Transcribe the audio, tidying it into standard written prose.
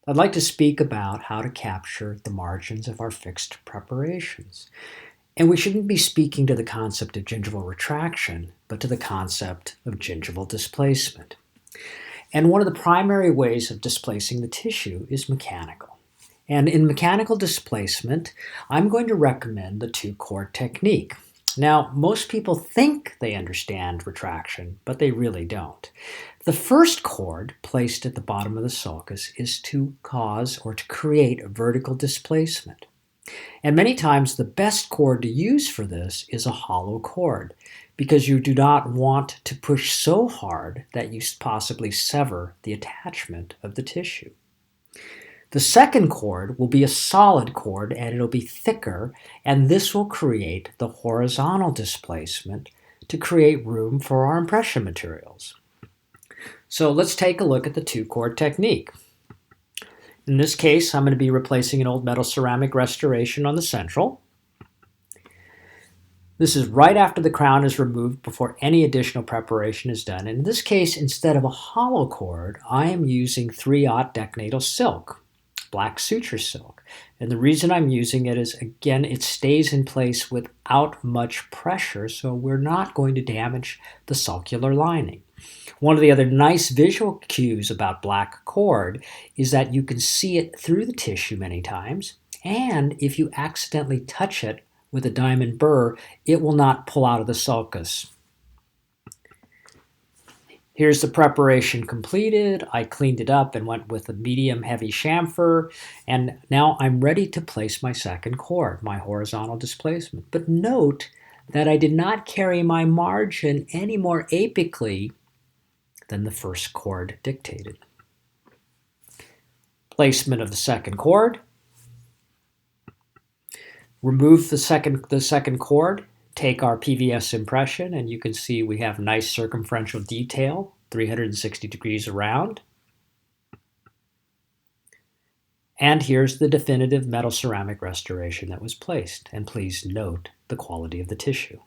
I'd like to speak about how to capture the margins of our fixed preparations. And we shouldn't be speaking to the concept of gingival retraction, but to the concept of gingival displacement. And one of the primary ways of displacing the tissue is mechanical. And in mechanical displacement, I'm going to recommend the two-chord technique. Now, most people think they understand retraction, but they really don't. The first chord placed at the bottom of the sulcus is to cause or to create a vertical displacement. And many times the best chord to use for this is a hollow chord because you do not want to push so hard that you possibly sever the attachment of the tissue. The second chord will be a solid chord and it'll be thicker, and this will create the horizontal displacement to create room for our impression materials. So let's take a look at the two-chord technique. In this case, I'm going to be replacing an old metal ceramic restoration on the central. This is right after the crown is removed before any additional preparation is done. In this case, instead of a hollow chord, I am using 3/0 decanatal silk, black suture silk. And the reason I'm using it is, again, it stays in place without much pressure, so we're not going to damage the sulcular lining. One of the other nice visual cues about black cord is that you can see it through the tissue many times, and if you accidentally touch it with a diamond burr, it will not pull out of the sulcus. Here's the preparation completed. I cleaned it up and went with a medium heavy chamfer, and now I'm ready to place my second chord, my horizontal displacement. But note that I did not carry my margin any more apically than the first chord dictated. Placement of the second chord. Remove the second chord, take our PVS impression, and you can see we have nice circumferential detail, 360 degrees around. And here's the definitive metal ceramic restoration that was placed. And please note the quality of the tissue.